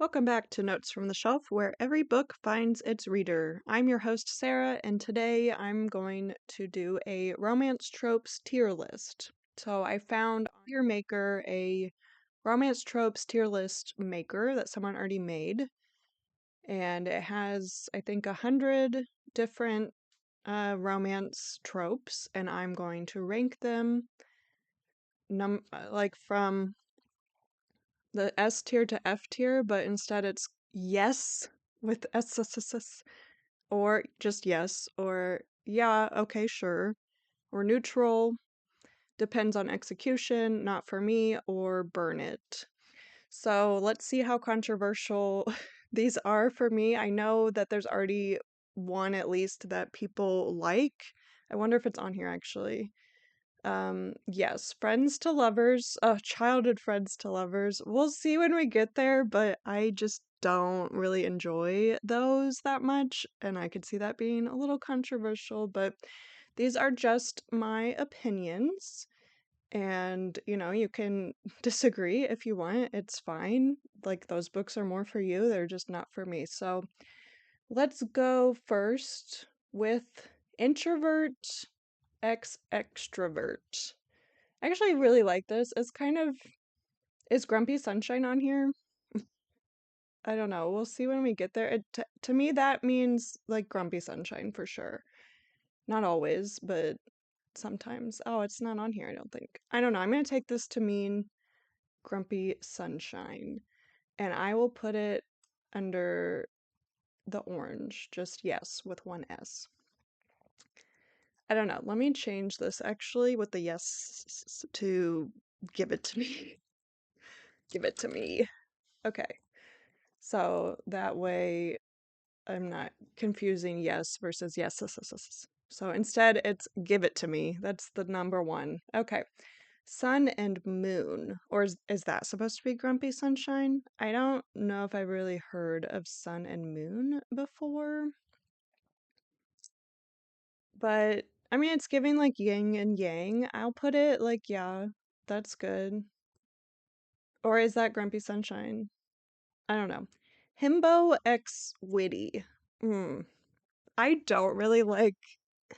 Welcome back to Notes from the Shelf, where every book finds its reader. I'm your host, Sarah, and today I'm going to do a romance tropes tier list. So I found on your maker a romance tropes tier list maker that someone already made, and it has, I think, 100 different romance tropes, and I'm going to rank them like from the S tier to F tier, but instead it's yes with S, or just yes, or yeah, okay, sure, or neutral, depends on execution, not for me, or burn it. So let's see how controversial these are for me. I know that there's already one at least that people like. I wonder if it's on here actually. Yes, friends to lovers, childhood friends to lovers. We'll see when we get there, but I just don't really enjoy those that much, and I could see that being a little controversial, but these are just my opinions, and you can disagree if you want. It's fine. Like, those books are more for you, they're just not for me. So, let's go first with introvert x extrovert. I actually really like this. It's kind of, is Grumpy Sunshine on here? I don't know. We'll see when we get there. To me, that means like Grumpy Sunshine for sure. Not always, but sometimes. Oh, it's not on here, I don't think. I don't know. I'm going to take this to mean Grumpy Sunshine. And I will put it under the orange. Just yes with one S. I don't know. Let me change this actually with the yes to give it to me. Give it to me. Okay. So that way I'm not confusing yes versus yes. So instead it's give it to me. That's the number one. Okay. Sun and moon. Or is that supposed to be Grumpy Sunshine? I don't know if I've really heard of sun and moon before. But I mean, it's giving like yin and yang. I'll put it like, yeah, that's good. Or is that Grumpy Sunshine? I don't know. Himbo X Witty. Hmm. I don't really like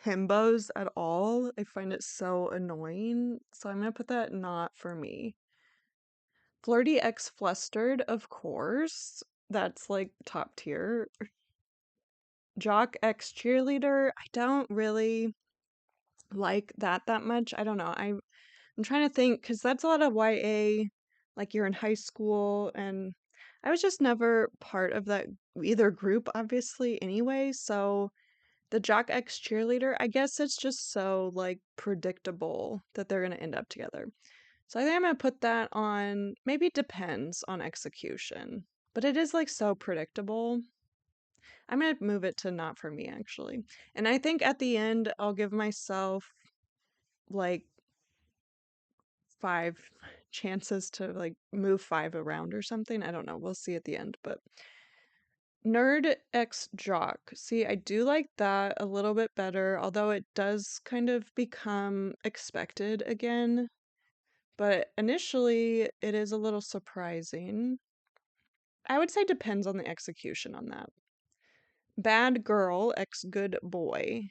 himbos at all. I find it so annoying. So I'm gonna put that not for me. Flirty X Flustered, of course. That's like top tier. Jock X Cheerleader. I don't really like that much. I don't know. I'm trying to think because that's a lot of YA, like you're in high school, and I was just never part of that either group, obviously, anyway. So the Jock X Cheerleader, I guess it's just so like predictable that they're gonna end up together. So I think I'm gonna put that on, maybe depends on execution, but it is like so predictable. I'm gonna move it to not for me actually. And I think at the end I'll give myself like 5 chances to like move 5 around or something. I don't know. We'll see at the end, but Nerd X Jock. See, I do like that a little bit better, although it does kind of become expected again. But initially, it is a little surprising. I would say depends on the execution on that. Bad Girl X Good Boy.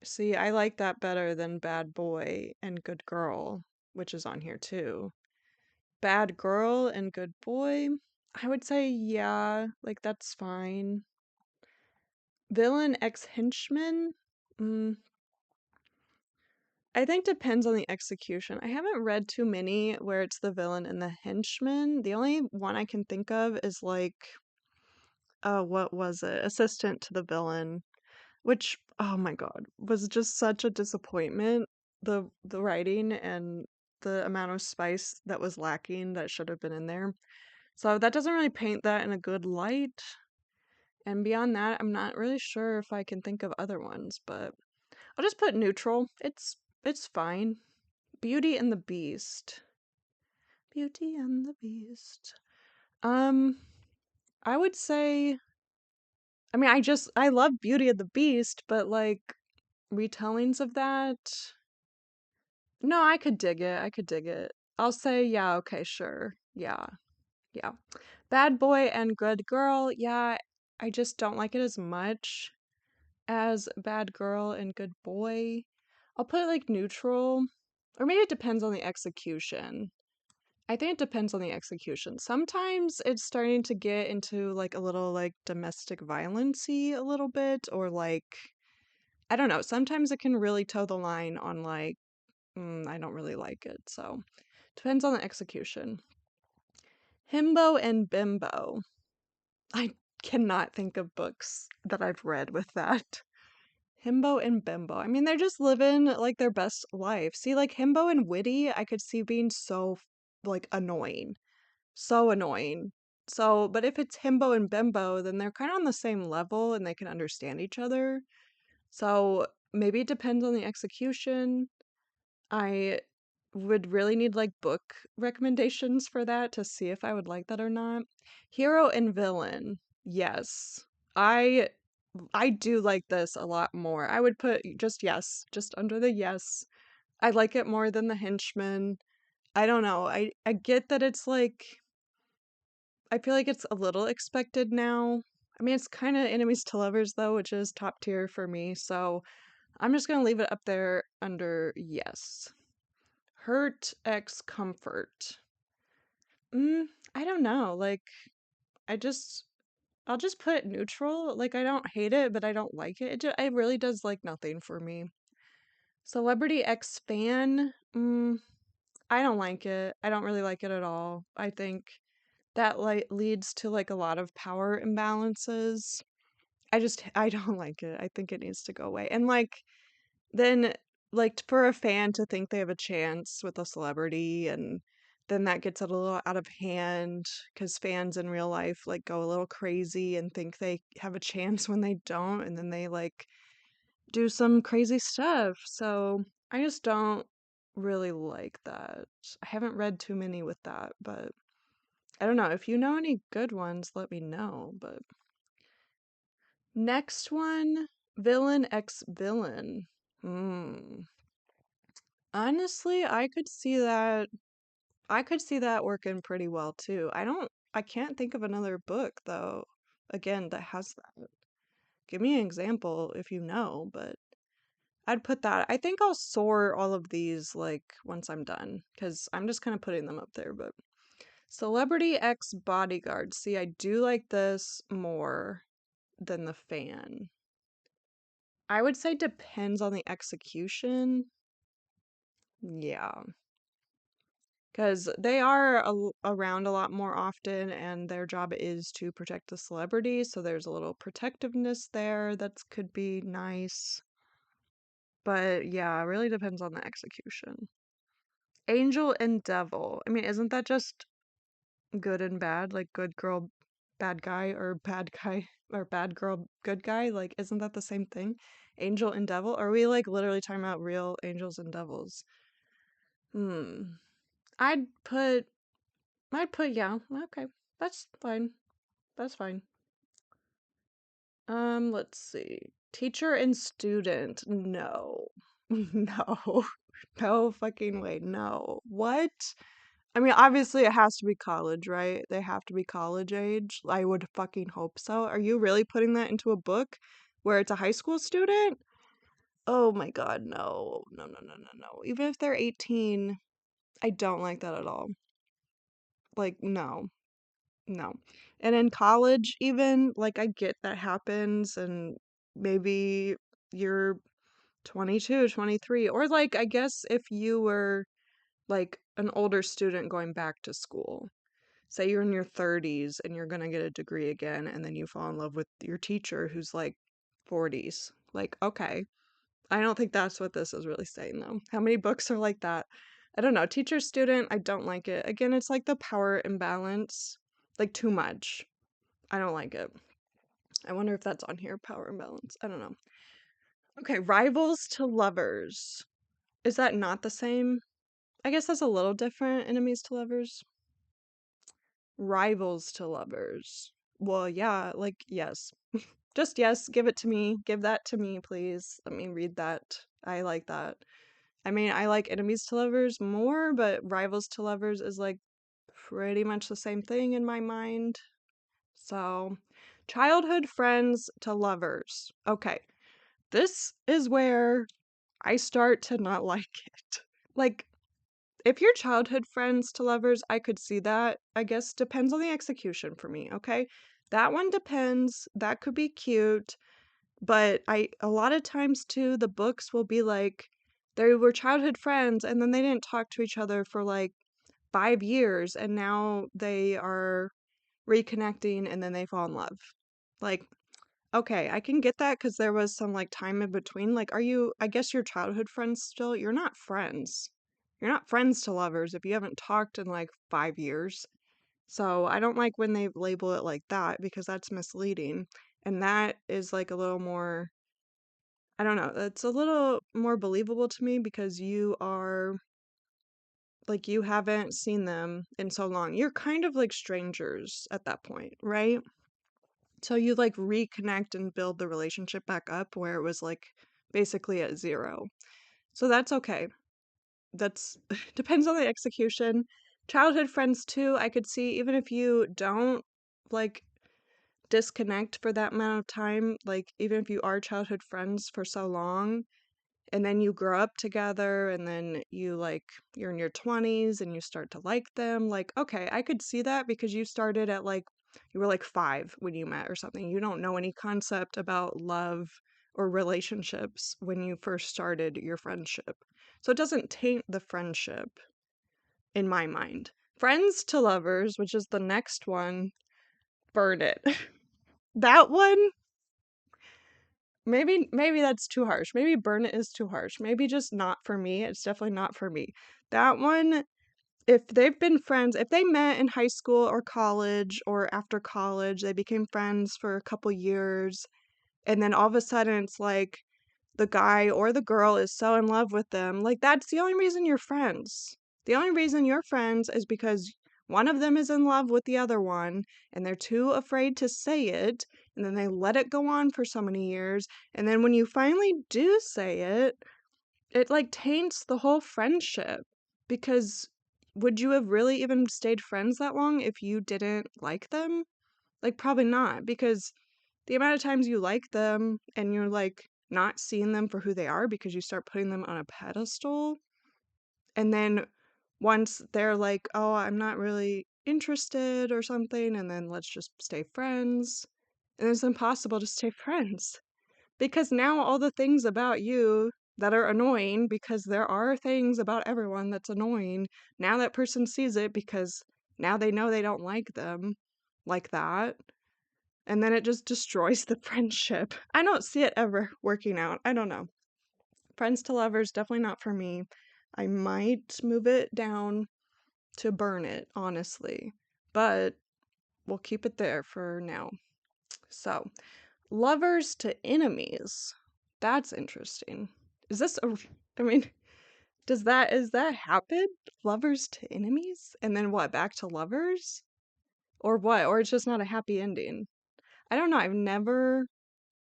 See, I like that better than Bad Boy and Good Girl, which is on here too. Bad Girl and Good Boy, I would say yeah, like that's fine. Villain X Henchman, mm, I think depends on the execution. I haven't read too many where it's the villain and the henchman. The only one I can think of is like, what was it? Assistant to the villain, which, oh my God, was just such a disappointment. The writing and the amount of spice that was lacking that should have been in there. So that doesn't really paint that in a good light. And beyond that, I'm not really sure if I can think of other ones, but I'll just put neutral. It's fine. Beauty and the Beast. Beauty and the Beast. Um, I would say, I mean, I love Beauty and the Beast, but like retellings of that, no, I could dig it. I could dig it. I'll say, yeah, okay, sure. Yeah. Yeah. Bad boy and good girl. Yeah, I just don't like it as much as bad girl and good boy. I'll put it like neutral, or maybe it depends on the execution. I think it depends on the execution. Sometimes it's starting to get into like a little like domestic violence-y a little bit, or like I don't know. Sometimes it can really toe the line on like I don't really like it. So depends on the execution. Himbo and bimbo. I cannot think of books that I've read with that. Himbo and bimbo. I mean, they're just living like their best life. See, like himbo and witty, I could see being so like annoying. So annoying. So, but if it's himbo and bimbo, then they're kind of on the same level and they can understand each other. So maybe it depends on the execution. I would really need like book recommendations for that to see if I would like that or not. Hero and villain. Yes. I I do like this a lot more. I would put just yes, just under the yes. I like it more than the henchman. I don't know. I get that it's like I feel like it's a little expected now. I mean, it's kind of enemies to lovers though, which is top tier for me. So I'm just gonna leave it up there under yes. Hurt X comfort. I don't know. Like I just I'll just put neutral. Like I don't hate it, but I don't like it. It really does like nothing for me. Celebrity X fan. I don't like it. I don't really like it at all. I think that like leads to like a lot of power imbalances. I don't like it. I think it needs to go away. And like then like for a fan to think they have a chance with a celebrity and then that gets a little out of hand because fans in real life like go a little crazy and think they have a chance when they don't and then they like do some crazy stuff. So I just don't really like that. I haven't read too many with that, but I don't know. If you know any good ones, let me know. But next one, villain x villain. Hmm. Honestly, I could see that working pretty well too. I can't think of another book though, again, that has that. Give me an example if you know, but I'd put that. I think I'll sort all of these like once I'm done, because I'm just kind of putting them up there, but Celebrity X Bodyguard. See, I do like this more than the fan. I would say depends on the execution. Yeah. Because they are around a lot more often, and their job is to protect the celebrities, so there's a little protectiveness there that could be nice. But yeah, it really depends on the execution. Angel and Devil. I mean, isn't that just good and bad? Like good girl, bad guy, or bad guy, or bad girl, good guy? Like, isn't that the same thing? Angel and Devil? Are we like literally talking about real angels and devils? Hmm. I'd put yeah, okay. That's fine. That's fine. Let's see. Teacher and student. No. No. No fucking way. No. What? I mean, obviously it has to be college, right? They have to be college age. I would fucking hope so. Are you really putting that into a book where it's a high school student? Oh my God, no. No, no, no, no, no. Even if they're 18, I don't like that at all. Like, no. No. And in college, even, like, I get that happens, and maybe you're 22, 23, or like, I guess if you were like an older student going back to school, say you're in your 30s and you're gonna get a degree again, and then you fall in love with your teacher who's like 40s. Like, okay. I don't think that's what this is really saying, though. How many books are like that? I don't know. Teacher student, I don't like it. Again, it's like the power imbalance, like too much. I don't like it. I wonder if that's on here, power imbalance. I don't know. Okay, rivals to lovers. Is that not the same? I guess that's a little different, enemies to lovers. Rivals to lovers. Well, yeah, like, yes. Just yes, give it to me. Give that to me, please. Let me read that. I like that. I mean, I like enemies to lovers more, but rivals to lovers is like pretty much the same thing in my mind. So, childhood friends to lovers. Okay, this is where I start to not like it. Like, if you're childhood friends to lovers, I could see that. I guess depends on the execution for me, okay? That one depends. That could be cute, but a lot of times too, the books will be like they were childhood friends and then they didn't talk to each other for like 5 years and now they are reconnecting and then they fall in love. Like, okay, I can get that because there was some like time in between. Like, I guess you're childhood friends still? You're not friends. You're not friends to lovers if you haven't talked in like 5 years. So I don't like when they label it like that because that's misleading. And that is like a little more, I don't know, it's a little more believable to me because you are like, you haven't seen them in so long. You're kind of like strangers at that point, right? So you like reconnect and build the relationship back up where it was like basically at zero. So that's okay. That's depends on the execution. Childhood friends too, I could see even if you don't like disconnect for that amount of time, like even if you are childhood friends for so long, and then you grow up together and then you're in your 20s and you start to like them, like okay, I could see that because you started at like you were like 5 when you met or something. You don't know any concept about love or relationships when you first started your friendship, so it doesn't taint the friendship in my mind. Friends to lovers, which is the next one, burn it. That one, maybe that's too harsh. Maybe burn it is too harsh. Maybe just not for me. It's definitely not for me. That one, if they've been friends, if they met in high school or college or after college, they became friends for a couple years, and then all of a sudden it's like the guy or the girl is so in love with them, like that's the only reason you're friends. The only reason you're friends is because one of them is in love with the other one and they're too afraid to say it, and then they let it go on for so many years, and then when you finally do say it, it like taints the whole friendship because would you have really even stayed friends that long if you didn't like them? Like probably not, because the amount of times you like them and you're like not seeing them for who they are because you start putting them on a pedestal, and then once they're like, oh, I'm not really interested or something, and then let's just stay friends, and it's impossible to stay friends because now all the things about you that are annoying, because there are things about everyone that's annoying, now that person sees it because now they know they don't like them like that, and then it just destroys the friendship. I don't see it ever working out. I don't know. Friends to lovers, definitely not for me. I might move it down to burn it, honestly, but we'll keep it there for now. So, lovers to enemies. That's interesting. Is this a, I mean, is that happen? Lovers to enemies? And then what, back to lovers? Or what? Or it's just not a happy ending? I don't know. I've never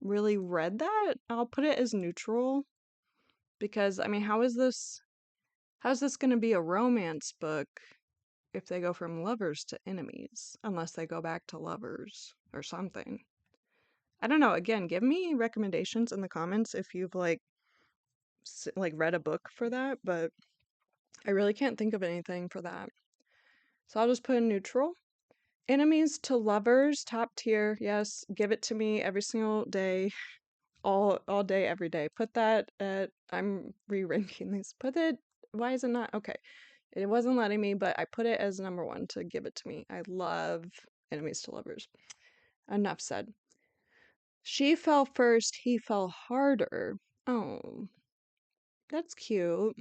really read that. I'll put it as neutral because I mean, how's this going to be a romance book if they go from lovers to enemies unless they go back to lovers or something? I don't know. Again, give me recommendations in the comments if you've like read a book for that, but I really can't think of anything for that. So I'll just put in neutral. Enemies to lovers, top tier. Yes, give it to me every single day. All day, every day. Put that at, I'm re-ranking these. Put it, why is it not? Okay. It wasn't letting me, but I put it as number 1 to give it to me. I love enemies to lovers. Enough said. She fell first, he fell harder. Oh, that's cute.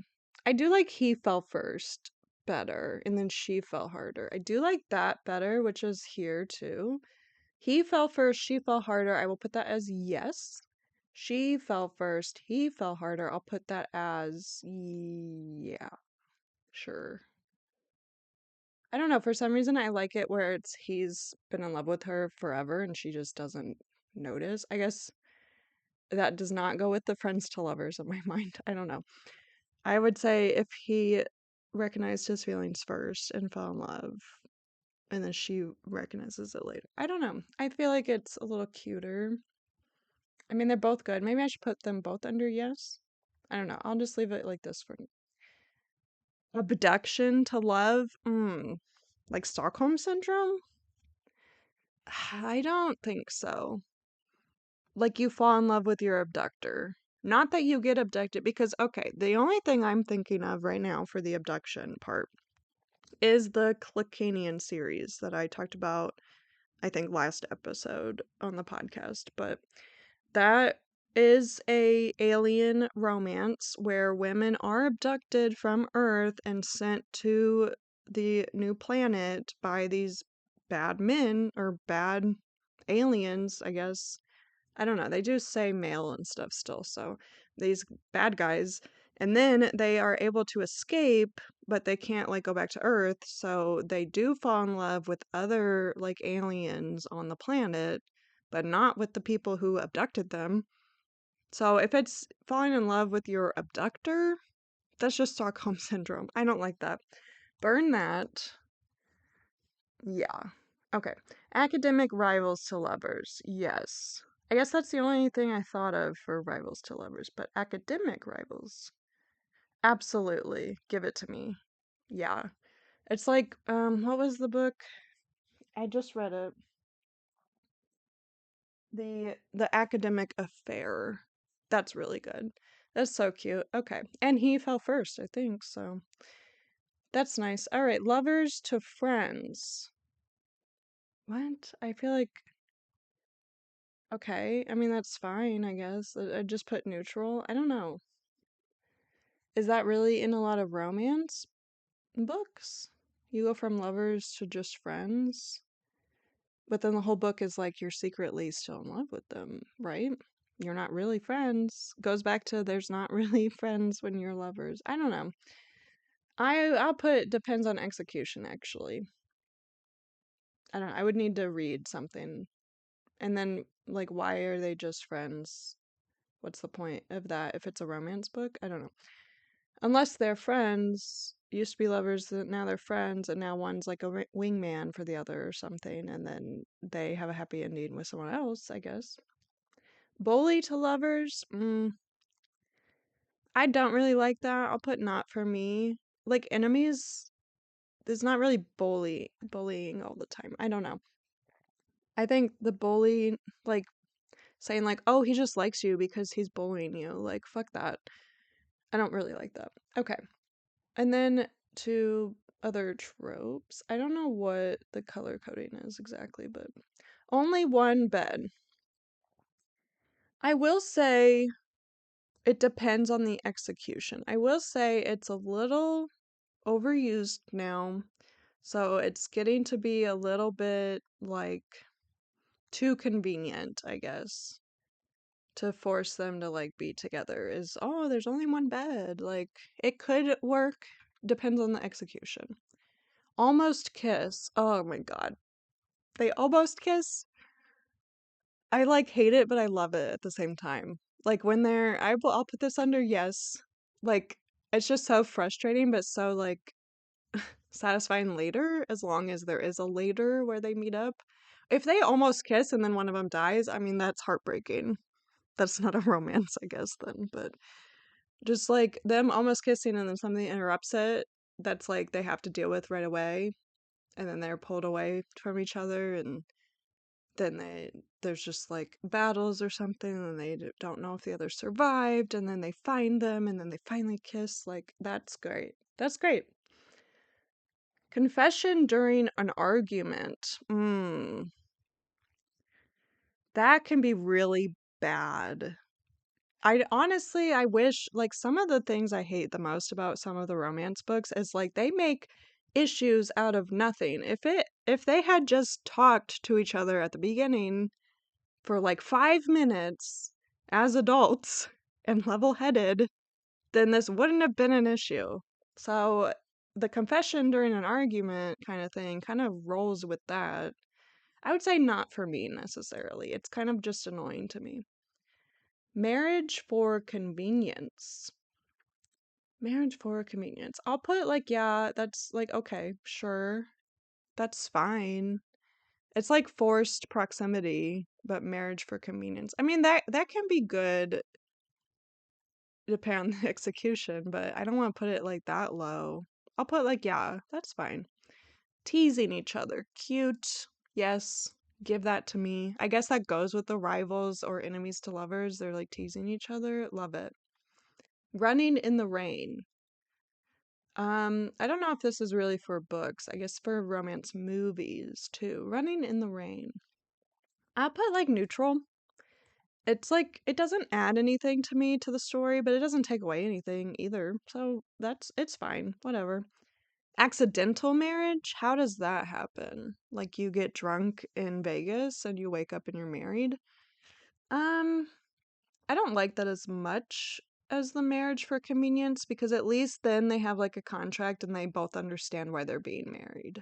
I do like he fell first better, and then she fell harder. I do like that better, which is here too. He fell first, she fell harder. I will put that as yes. She fell first, he fell harder. I'll put that as yeah, sure. I don't know, for some reason I like it where it's he's been in love with her forever and she just doesn't notice. I guess that does not go with the friends to lovers in my mind. I don't know. I would say if he recognized his feelings first and fell in love, and then she recognizes it later. I don't know. I feel like it's a little cuter. I mean, they're both good. Maybe I should put them both under yes. I don't know. I'll just leave it like this for abduction to love. Like Stockholm syndrome? I don't think so. Like you fall in love with your abductor. Not that you get abducted, because, okay, the only thing I'm thinking of right now for the abduction part is the Clickanian series that I talked about, I think, last episode on the podcast. But that is a alien romance where women are abducted from Earth and sent to the new planet by these bad men or bad aliens, I guess. I don't know. They do say male and stuff still, so these bad guys. And then they are able to escape, but they can't like go back to Earth, so they do fall in love with other like aliens on the planet, but not with the people who abducted them. So if it's falling in love with your abductor, that's just Stockholm syndrome. I don't like that. Burn that. Yeah. Okay. Academic rivals to lovers. Yes. I guess that's the only thing I thought of for rivals to lovers, but academic rivals. Absolutely. Give it to me. Yeah. It's like, what was the book? I just read it. The Academic Affair. That's really good. That's so cute. Okay. And he fell first, I think, so that's nice. All right, lovers to friends. What? I feel like okay. I mean, that's fine, I guess. I just put neutral. I don't know. Is that really in a lot of romance books? You go from lovers to just friends, but then the whole book is like you're secretly still in love with them, right? You're not really friends. Goes back to there's not really friends when you're lovers. I don't know. I'll put depends on execution actually. I don't know. I would need to read something. And then like why are they just friends? What's the point of that if it's a romance book? I don't know. Unless they're friends, used to be lovers, now they're friends, and now one's like a wingman for the other or something, and then they have a happy ending with someone else, I guess. Bully to lovers? I don't really like that. I'll put not for me. Like enemies, there's not really bullying all the time. I don't know. I think the bully, like saying like, oh, he just likes you because he's bullying you. Like, fuck that. I don't really like that. Okay. And then to other tropes. I don't know what the color coding is exactly, but only one bed. I will say it depends on the execution. I will say it's a little overused now. So it's getting to be a little bit like too convenient, I guess, to force them to like be together is, oh, there's only one bed. Like it could work, depends on the execution. Almost kiss. Oh my god. They almost kiss. I like hate it, but I love it at the same time. Like when I'll put this under yes. Like it's just so frustrating, but so like satisfying later, as long as there is a later where they meet up. If they almost kiss and then one of them dies, I mean, that's heartbreaking. That's not a romance, I guess, then. But just like them almost kissing and then something interrupts it, that's like they have to deal with right away. And then they're pulled away from each other and then there's just like battles or something and they don't know if the other survived and then they find them and then they finally kiss. Like that's great. That's great. Confession during an argument. That can be really bad. I wish like some of the things I hate the most about some of the romance books is like they make issues out of nothing. If they had just talked to each other at the beginning for like 5 minutes as adults and level-headed, then this wouldn't have been an issue. So the confession during an argument kind of thing kind of rolls with that. I would say not for me necessarily. It's kind of just annoying to me. Marriage for convenience. Marriage for convenience. I'll put like, yeah, that's like, okay, sure. That's fine. It's like forced proximity, but marriage for convenience. I mean, that can be good depending on the execution, but I don't want to put it like that low. I'll put like, yeah, that's fine. Teasing each other. Cute. Yes. Give that to me. I guess that goes with the rivals or enemies to lovers. They're like teasing each other. Love it. Running in the rain. I don't know if this is really for books. I guess for romance movies too. Running in the rain. I put like neutral. It's like it doesn't add anything to me to the story, but it doesn't take away anything either. So it's fine. Whatever. Accidental marriage? How does that happen? Like you get drunk in Vegas and you wake up and you're married? Um, I don't like that as much as the marriage for convenience because at least then they have like a contract and they both understand why they're being married.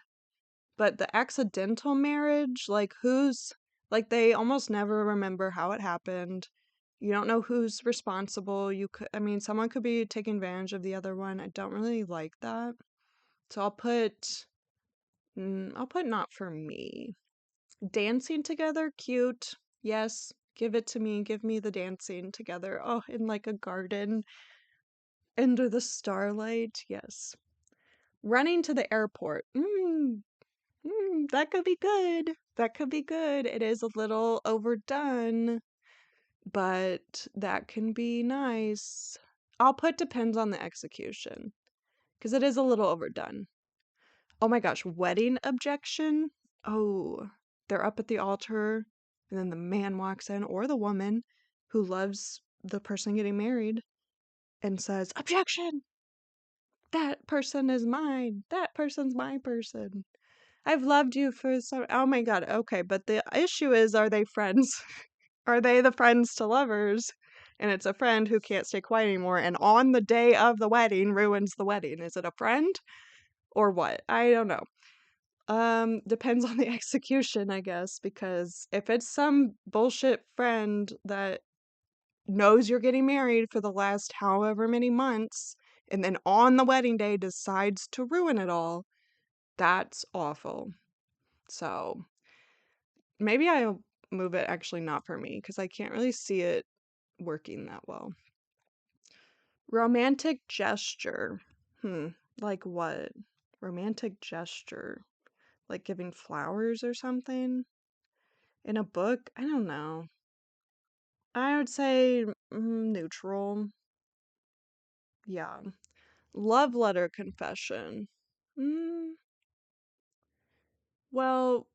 But the accidental marriage, like they almost never remember how it happened. You don't know who's responsible. I mean, someone could be taking advantage of the other one. I don't really like that. So I'll put not for me. Dancing together, cute. Yes, give it to me. Give me the dancing together. Oh, in like a garden under the starlight. Yes. Running to the airport. That could be good. That could be good. It is a little overdone, but that can be nice. I'll put depends on the execution because it is a little overdone. Oh my gosh, wedding objection? Oh, they're up at the altar, and then the man walks in, or the woman who loves the person getting married, and says, Objection! That person is mine. That person's my person. I've loved you for so. Oh my god, okay, but the issue is, are they friends? Are they the friends to lovers? And it's a friend who can't stay quiet anymore, and on the day of the wedding ruins the wedding. Is it a friend? Or what? I don't know. Depends on the execution, I guess, because if it's some bullshit friend that knows you're getting married for the last however many months and then on the wedding day decides to ruin it all, that's awful. So maybe I'll move it actually not for me because I can't really see it working that well. Romantic gesture. Like what? Romantic gesture. Like giving flowers or something? In a book? I don't know. I would say neutral. Yeah. Love letter confession. Mm, well,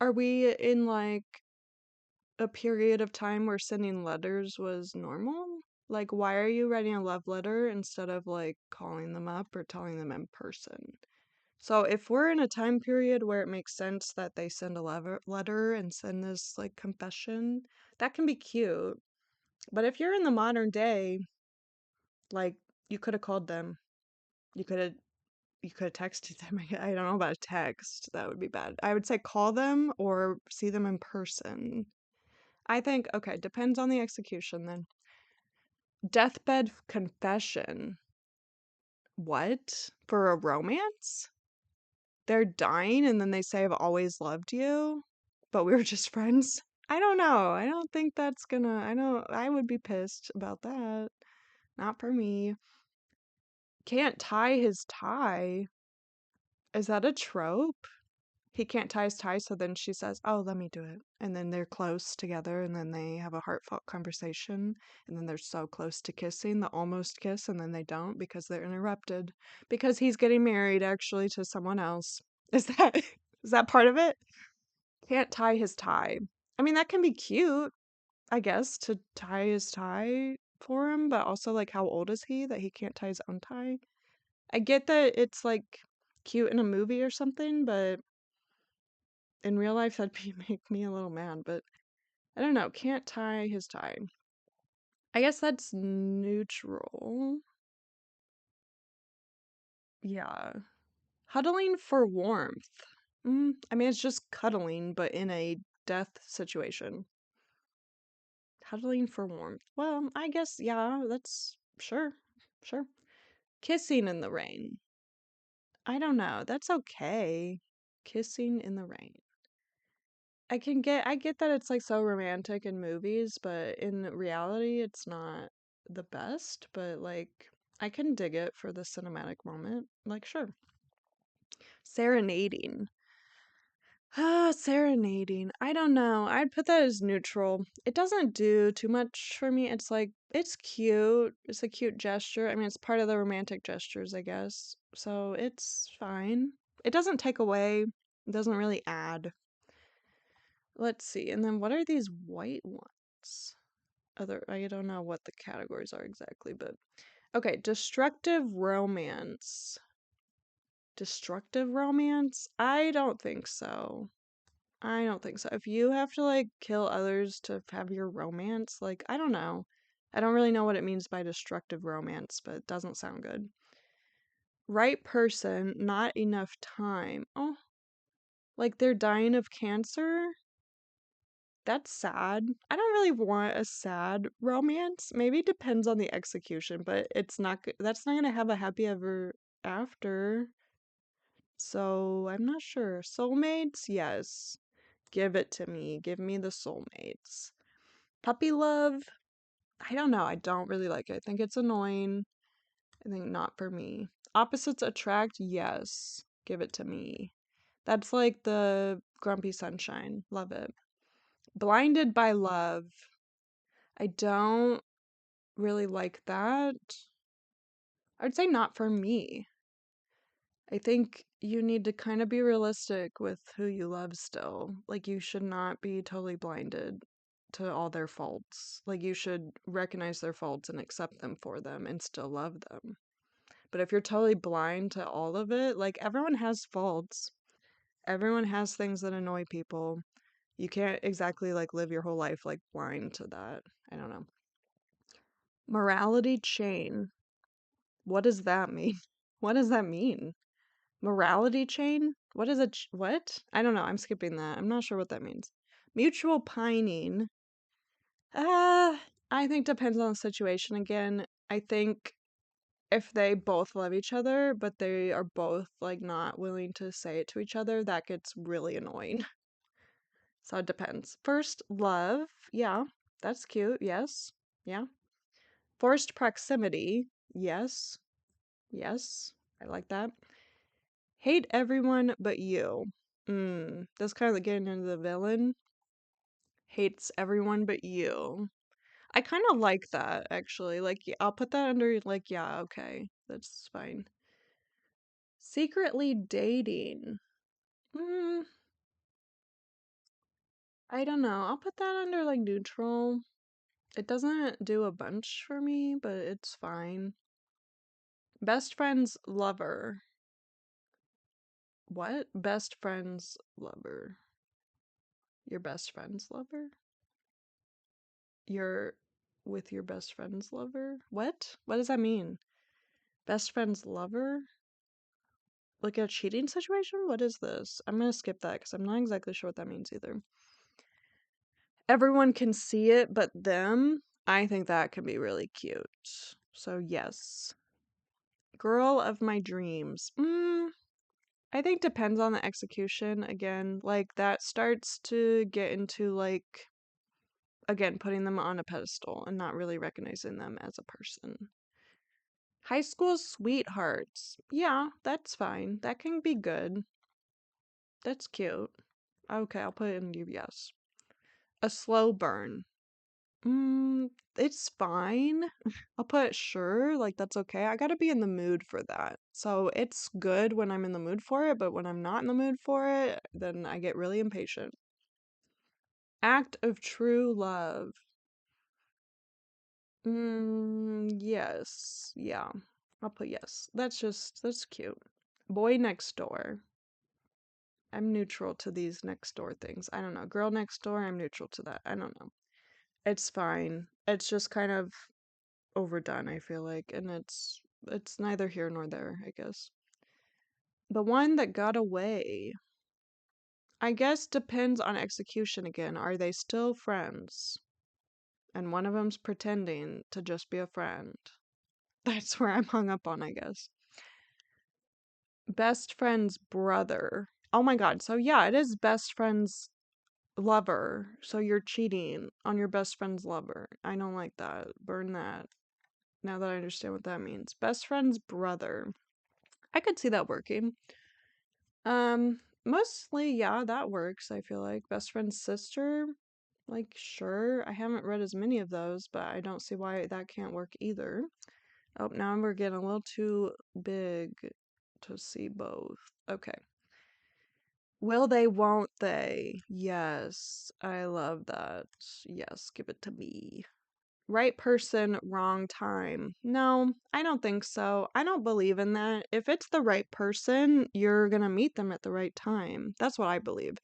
are we in like a period of time where sending letters was normal? Like, why are you writing a love letter instead of like calling them up or telling them in person? So, if we're in a time period where it makes sense that they send a letter and send this like confession, that can be cute. But if you're in the modern day, like you could have called them. You could have you could have texted them. I don't know about a text. That would be bad. I would say call them or see them in person. I think okay, depends on the execution then. Deathbed confession. What? For a romance? They're dying and then they say I've always loved you, but we were just friends. I don't know. I don't think that's gonna I would be pissed about that. Not for me. Can't tie his tie. Is that a trope? He can't tie his tie, so then she says, Oh, let me do it. And then they're close together, and then they have a heartfelt conversation, and then they're so close to kissing, the almost kiss, and then they don't because they're interrupted. Because he's getting married actually to someone else. Is that is that part of it? Can't tie his tie. I mean, that can be cute, I guess, to tie his tie for him, but also like how old is he that he can't tie his own tie? I get that it's like cute in a movie or something, but in real life that'd be make me a little mad, but I don't know, can't tie his tie. I guess that's neutral. Yeah. Huddling for warmth. I mean, it's just cuddling, but in a death situation. Huddling for warmth. Well, I guess, yeah, that's sure. Sure. Kissing in the rain. I don't know. That's okay. Kissing in the rain. I get that it's like so romantic in movies, but in reality it's not the best, but like I can dig it for the cinematic moment. Like sure. Serenading. Ah, serenading. I don't know. I'd put that as neutral. It doesn't do too much for me. It's like, it's cute. It's a cute gesture. I mean, it's part of the romantic gestures, I guess. So it's fine. It doesn't take away, it doesn't really add. Let's see. And then what are these white ones? I don't know what the categories are exactly, but okay, destructive romance. Destructive romance? I don't think so. I don't think so. If you have to like kill others to have your romance, like I don't know. I don't really know what it means by destructive romance, but it doesn't sound good. Right person, not enough time. Oh, like they're dying of cancer? That's sad. I don't really want a sad romance. Maybe it depends on the execution, but that's not gonna have a happy ever after. So I'm not sure. Soulmates? Yes. Give it to me. Give me the soulmates. Puppy love? I don't know. I don't really like it. I think it's annoying. I think not for me. Opposites attract? Yes. Give it to me. That's like the grumpy sunshine. Love it. Blinded by love. I don't really like that. I'd say not for me. I think you need to kind of be realistic with who you love still. Like, you should not be totally blinded to all their faults. Like, you should recognize their faults and accept them for them and still love them. But if you're totally blind to all of it, like, everyone has faults. Everyone has things that annoy people. You can't exactly, like, live your whole life, like, blind to that. I don't know. Morality chain. What does that mean? What does that mean? Morality chain? What is it? What? I don't know. I'm skipping that. I'm not sure what that means. Mutual pining. I think depends on the situation again. I think if they both love each other, but they are both like not willing to say it to each other, that gets really annoying. So it depends. First, love. Yeah, that's cute. Yes. Yeah. Forced proximity. Yes. Yes. I like that. Hate everyone but you. That's kind of like getting into the villain. Hates everyone but you. I kind of like that, actually. Like, I'll put that under, like, yeah, okay. That's fine. Secretly dating. Mm, I don't know. I'll put that under, like, neutral. It doesn't do a bunch for me, but it's fine. Best friend's lover. What? Best friend's lover. Your best friend's lover? You're with your best friend's lover? What? What does that mean? Best friend's lover? Like a cheating situation? What is this? I'm gonna skip that because I'm not exactly sure what that means either. Everyone can see it but them. I think that can be really cute. So, yes. Girl of my dreams. I think depends on the execution. Again, like that starts to get into like, again, putting them on a pedestal and not really recognizing them as a person. High school sweethearts. Yeah, that's fine. That can be good. That's cute. Okay, I'll put it in yes. A slow burn. It's fine. I'll put sure, like that's okay. I gotta be in the mood for that. So it's good when I'm in the mood for it, but when I'm not in the mood for it, then I get really impatient. Act of true love. Yes. Yeah. I'll put yes. That's cute. Boy next door. I'm neutral to these next door things. I don't know. Girl next door, I'm neutral to that. I don't know. It's fine. It's just kind of overdone, I feel like, and it's neither here nor there, I guess. The one that got away. I guess depends on execution again. Are they still friends? And one of them's pretending to just be a friend. That's where I'm hung up on, I guess. Best friend's brother. Oh my God. So yeah, it is best friend's lover. So you're cheating on your best friend's lover. I don't like that. Burn that. Now that I understand what that means. Best friend's brother. I could see that working. Mostly, yeah, that works, I feel like. Best friend's sister, like, sure. I haven't read as many of those, but I don't see why that can't work either. Oh, now we're getting a little too big to see both. Okay. Will they, won't they? Yes, I love that. Yes, give it to me. Right person, wrong time. No, I don't think so. I don't believe in that. If it's the right person, you're gonna meet them at the right time. That's what I believe.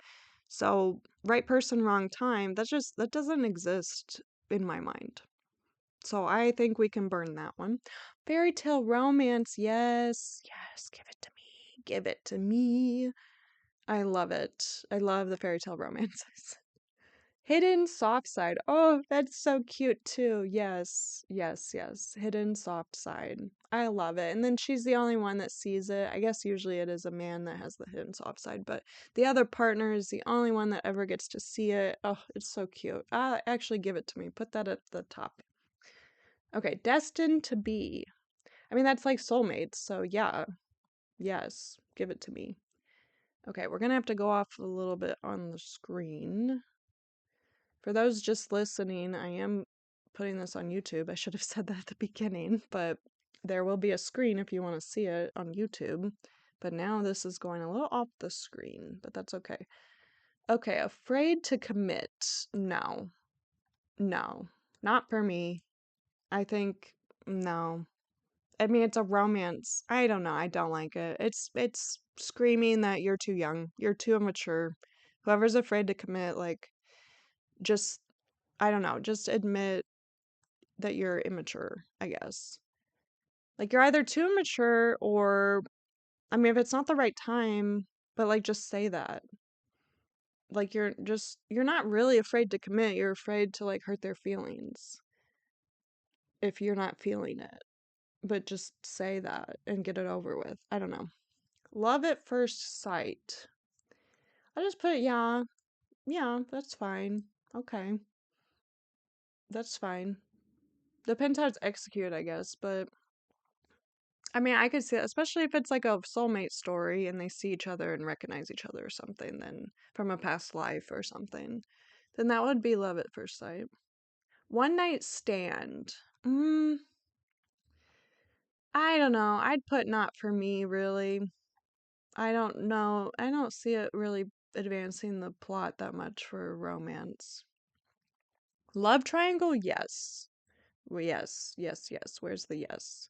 So, right person, wrong time, that doesn't exist in my mind. So, I think we can burn that one. Fairy tale romance, yes. Yes, give it to me. Give it to me. I love it. I love the fairy tale romances. Hidden soft side. Oh, that's so cute too. Yes, yes, yes. Hidden soft side. I love it. And then she's the only one that sees it. I guess usually it is a man that has the hidden soft side, but the other partner is the only one that ever gets to see it. Oh, it's so cute. Actually, give it to me. Put that at the top. Okay, destined to be. I mean, that's like soulmates, so yeah. Yes, give it to me. Okay, we're gonna have to go off a little bit on the screen. For those just listening, I am putting this on YouTube. I should have said that at the beginning, but there will be a screen if you want to see it on YouTube. But now this is going a little off the screen, but that's okay. Okay, afraid to commit. No. No. Not for me. I think no. I mean, it's a romance. I don't know. I don't like it. It's screaming that you're too young. You're too immature. Whoever's afraid to commit, like, just I don't know, just admit that you're immature, I guess. Like you're either too immature or I mean if it's not the right time, but like just say that. Like you're not really afraid to commit, you're afraid to like hurt their feelings if you're not feeling it. But just say that and get it over with. I don't know. Love at first sight. I just put yeah, yeah, that's fine. Okay. That's fine. Depends how it's executed, I guess, but I mean, I could see it, especially if it's like a soulmate story and they see each other and recognize each other or something, then from a past life or something, then that would be love at first sight. One night stand. I don't know. I'd put not for me, really. I don't know. I don't see it really advancing the plot that much for romance. Love triangle? Yes. Well, yes, yes, yes. Where's the yes?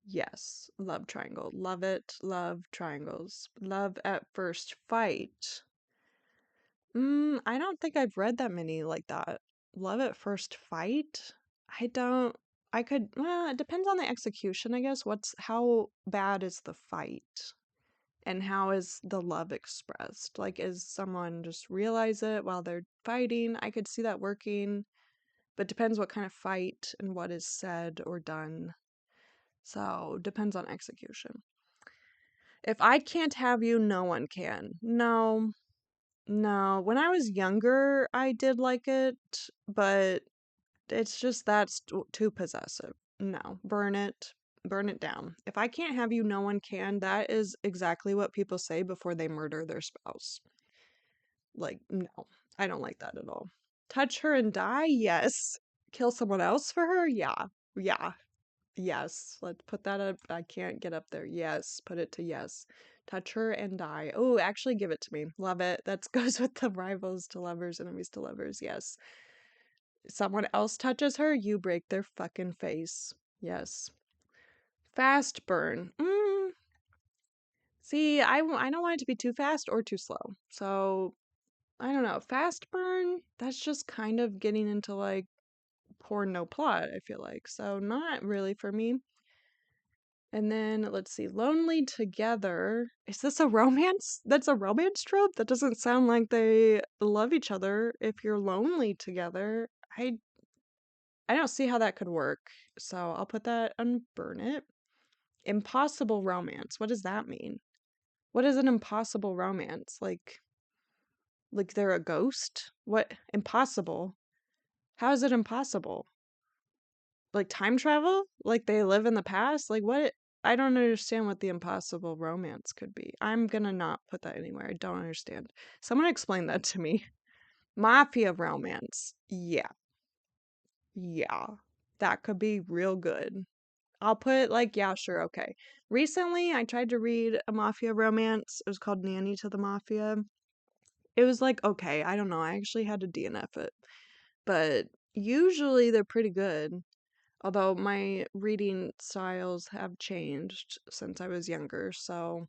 Yes, love triangle. Love it. Love triangles. Love at first fight. I don't think I've read that many like that. Love at first fight? I don't. I could. Well, it depends on the execution, I guess. How bad is the fight? And how is the love expressed? Like, is someone just realize it while they're fighting? I could see that working, but depends what kind of fight and what is said or done. So, depends on execution. If I can't have you, no one can. No, no. When I was younger, I did like it, but it's just that's too possessive. No, burn it. Burn it down. If I can't have you, no one can. That is exactly what people say before they murder their spouse. Like, no, I don't like that at all. Touch her and die? Yes. Kill someone else for her? Yeah. Yeah. Yes, let's put that up. I can't get up there. Yes, put it to yes. Touch her and die. Oh, actually give it to me. Love it. That goes with the rivals to lovers, enemies to lovers. Yes. Someone else touches her, you break their fucking face. Yes. Fast burn. See, I don't want it to be too fast or too slow. So, I don't know. Fast burn, that's just kind of getting into like porn no plot, I feel like. So, not really for me. And then let's see, lonely together. Is this a romance? That's a romance trope? That doesn't sound like they love each other if you're lonely together. I don't see how that could work. So I'll put that on burn it. Impossible romance. What does that mean? What is an impossible romance? Like they're a ghost? What? Impossible? How is it impossible? Like time travel? Like they live in the past? Like what? I don't understand what the impossible romance could be. I'm gonna not put that anywhere. I don't understand. Someone explain that to me. Mafia romance. Yeah. Yeah. That could be real good. I'll put like, yeah, sure, okay. Recently, I tried to read a mafia romance. It was called Nanny to the Mafia. It was like, okay, I don't know. I actually had to DNF it. But usually they're pretty good. Although my reading styles have changed since I was younger, so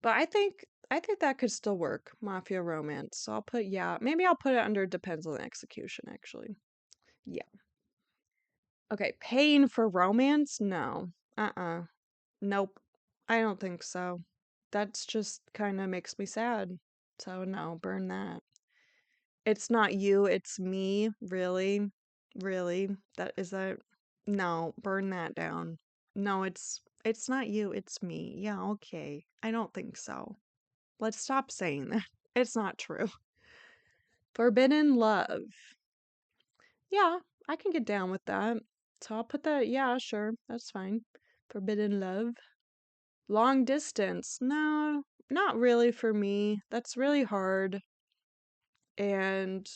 but I think that could still work, mafia romance. So I'll put yeah, maybe I'll put it under depends on the execution actually. Yeah. Okay, paying for romance? No. Uh-uh. Nope. I don't think so. That's just kind of makes me sad. So no, burn that. It's not you, it's me. Really? Really? That is that no, burn that down. No, it's not you, it's me. Yeah, okay. I don't think so. Let's stop saying that. It's not true. Forbidden love. Yeah, I can get down with that. So I'll put that, yeah, sure. That's fine. Forbidden love. Long distance. No, not really for me. That's really hard. And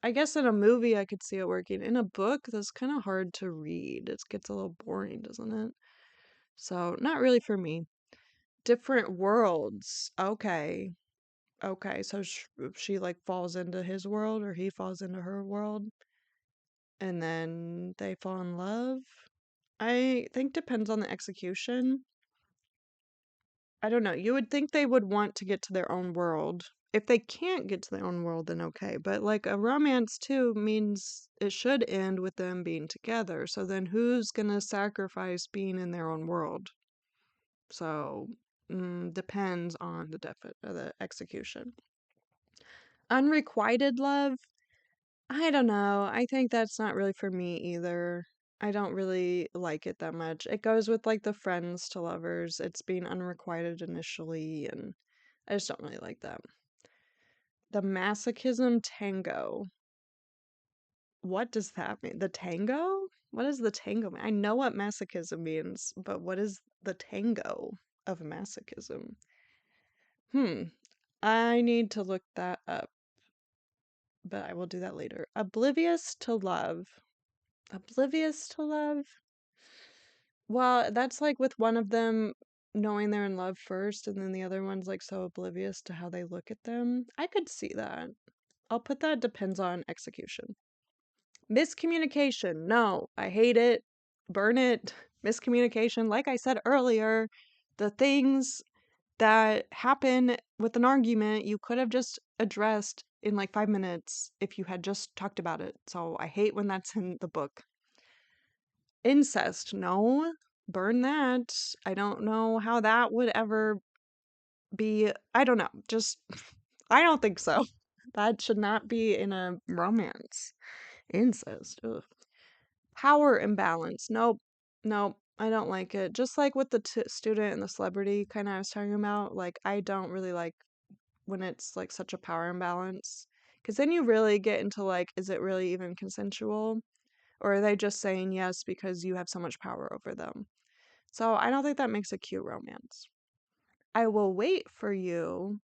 I guess in a movie I could see it working. In a book, that's kind of hard to read. It gets a little boring, doesn't it? So, not really for me. Different worlds. Okay. Okay, so she like falls into his world or he falls into her world and then they fall in love. I think depends on the execution. I don't know. You would think they would want to get to their own world. If they can't get to their own world, then okay. But like a romance too means it should end with them being together. So then who's gonna sacrifice being in their own world? So depends on the execution. Unrequited love? I don't know. I think that's not really for me either. I don't really like it that much. It goes with like the friends to lovers. It's being unrequited initially, and I just don't really like that. The masochism tango. What does that mean? The tango? What does the tango mean? I know what masochism means, but what is the tango of masochism? Hmm. I need to look that up, but I will do that later. Oblivious to love. Oblivious to love? Well, that's like with one of them knowing they're in love first, and then the other one's like so oblivious to how they look at them. I could see that. I'll put that depends on execution. Miscommunication. No, I hate it. Burn it. Miscommunication. Like I said earlier, the things that happen with an argument you could have just addressed in like 5 minutes if you had just talked about it. So I hate when that's in the book. Incest. No, burn that. I don't know how that would ever be. I don't know. Just, I don't think so. That should not be in a romance. Incest. Ugh. Power imbalance. Nope. Nope. I don't like it. Just like with the student and the celebrity kind of I was talking about, like, I don't really like when it's like such a power imbalance. Because then you really get into like, is it really even consensual? Or are they just saying yes because you have so much power over them? So I don't think that makes a cute romance. I will wait for you.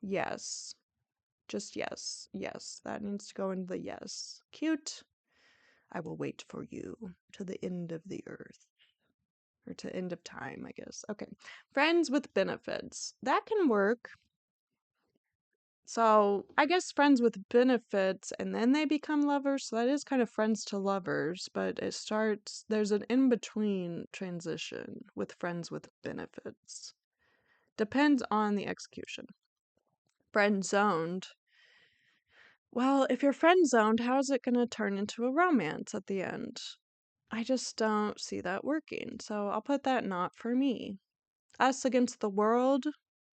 Yes. Just yes. Yes. That needs to go into the yes. Cute. I will wait for you to the end of the earth. Or to end of time, I guess. Okay. Friends with benefits. That can work. So I guess friends with benefits and then they become lovers. So that is kind of friends to lovers, but there's an in between transition with friends with benefits. Depends on the execution. Friend zoned. Well, if you're friend zoned, how is it going to turn into a romance at the end? I just don't see that working. So I'll put that not for me. Us against the world,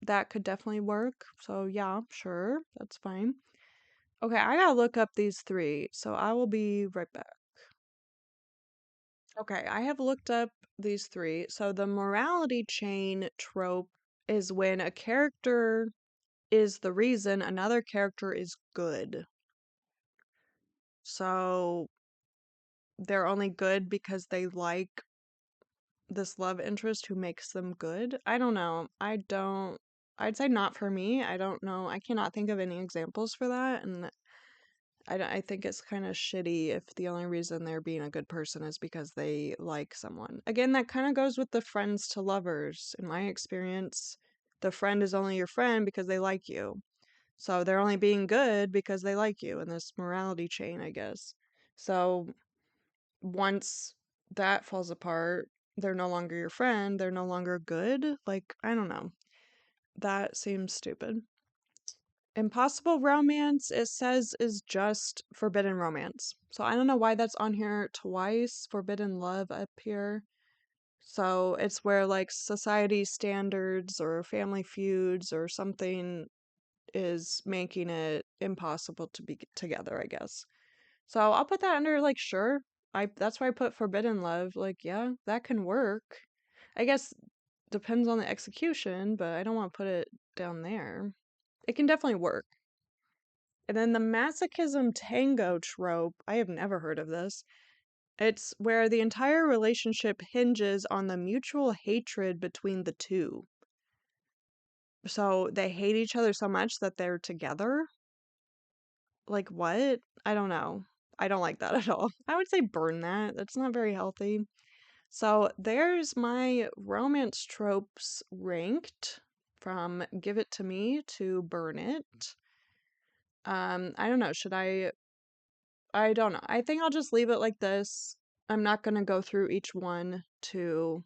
that could definitely work. So yeah, sure, that's fine. Okay, I gotta look up these three, so I will be right back. Okay, I have looked up these three. So the morality chain trope is when a character is the reason another character is good. So they're only good because they like this love interest who makes them good. I don't know. I'd say not for me. I don't know. I cannot think of any examples for that. And I think it's kind of shitty if the only reason they're being a good person is because they like someone. Again, that kind of goes with the friends to lovers. In my experience, the friend is only your friend because they like you. So they're only being good because they like you in this morality chain, I guess. So once that falls apart, they're no longer your friend, they're no longer good. Like, I don't know. That seems stupid. Impossible romance, it says, is just forbidden romance. So I don't know why that's on here twice. Forbidden love up here. So it's where like society standards or family feuds or something is making it impossible to be together, I guess. So I'll put that under like sure. I That's why I put forbidden love. Like, yeah, that can work. I guess depends on the execution, but I don't want to put it down there. It can definitely work. And then the masochism tango trope, I have never heard of this. It's where the entire relationship hinges on the mutual hatred between the two. So they hate each other so much that they're together. Like what? I don't know. I don't like that at all. I would say burn that. That's not very healthy. So there's my romance tropes ranked from give it to me to burn it. I don't know. I don't know. I think I'll just leave it like this. I'm not going to go through each one to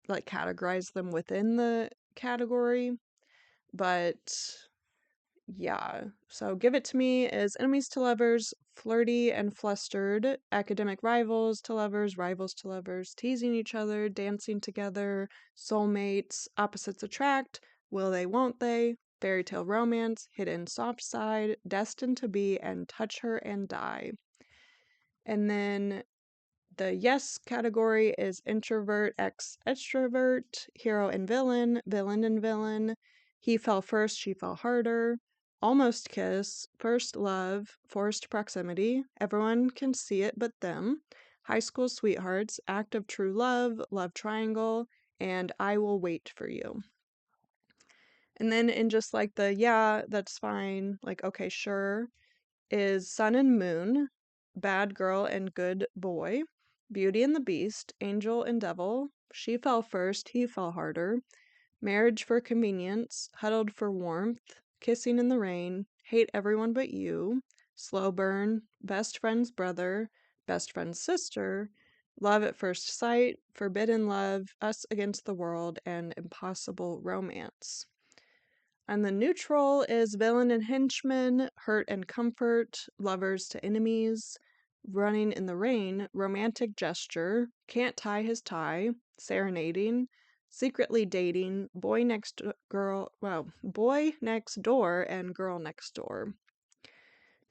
like categorize them within the category, but yeah. So Give It to Me is enemies to lovers, flirty and flustered, academic rivals to lovers, rivals to lovers, teasing each other, dancing together, soulmates, opposites attract, will they, won't they, fairy tale romance, hidden soft side, destined to be, and touch her and die. And then the yes category is introvert x extrovert, hero and villain, villain and villain, he fell first, she fell harder, almost kiss, first love, forced proximity, everyone can see it but them, high school sweethearts, act of true love, love triangle, and I will wait for you. And then in just like the yeah, that's fine, like okay, sure, is Sun and Moon, Bad Girl and Good Boy, Beauty and the Beast, Angel and Devil, She Fell First, He Fell Harder, Marriage for Convenience, Huddled for Warmth, Kissing in the Rain, Hate Everyone But You, Slow Burn, Best Friend's Brother, Best Friend's Sister, Love at First Sight, Forbidden Love, Us Against the World, and Impossible Romance. And the neutral is villain and henchman, hurt and comfort, lovers to enemies, running in the rain, romantic gesture, can't tie his tie, serenading, secretly dating, boy next door and girl next door.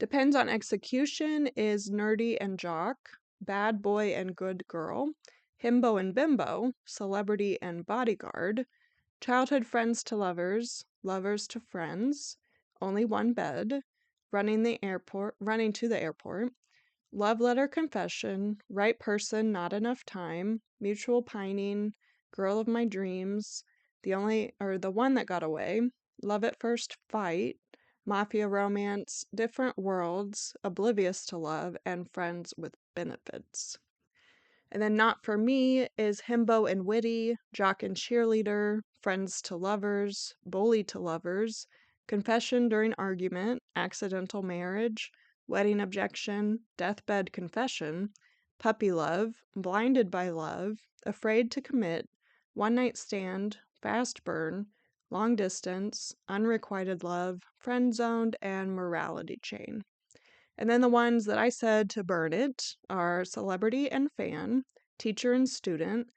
Depends on execution is nerdy and jock, bad boy and good girl, himbo and bimbo, celebrity and bodyguard, childhood friends to lovers, lovers to friends, only one bed, running to the airport, love letter confession, right person, not enough time, mutual pining, girl of my dreams, the one that got away, love at first fight, mafia romance, different worlds, oblivious to love, and friends with benefits. And then Not For Me is himbo and witty, jock and cheerleader, friends to lovers, bully to lovers, confession during argument, accidental marriage, wedding objection, deathbed confession, puppy love, blinded by love, afraid to commit, one night stand, fast burn, long distance, unrequited love, friend zoned, and morality chain. And then the ones that I said to burn it are celebrity and fan, teacher and student,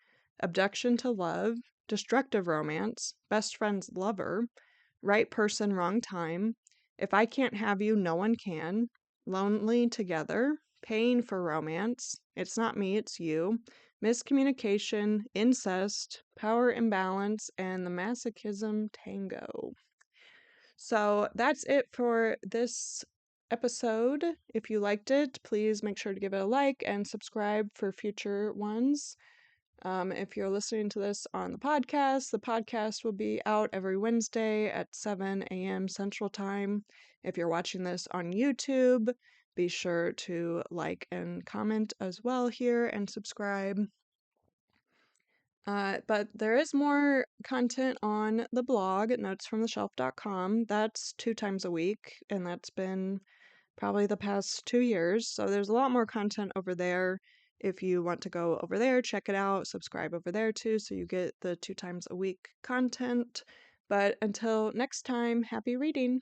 abduction to love, destructive romance, best friend's lover, right person, wrong time, if I can't have you, no one can, lonely together, paying for romance, it's not me, it's you, miscommunication, incest, power imbalance, and the masochism tango. So that's it for this episode. If you liked it, please make sure to give it a like and subscribe for future ones. If you're listening to this on the podcast will be out every Wednesday at 7 a.m. Central Time. If you're watching this on YouTube, be sure to like and comment as well here and subscribe. But there is more content on the blog at notesfromtheshelf.com. That's 2 times a week, and that's been probably the past 2 years. So there's a lot more content over there. If you want to go over there, check it out, subscribe over there too, so you get the 2 times a week content. But until next time, happy reading!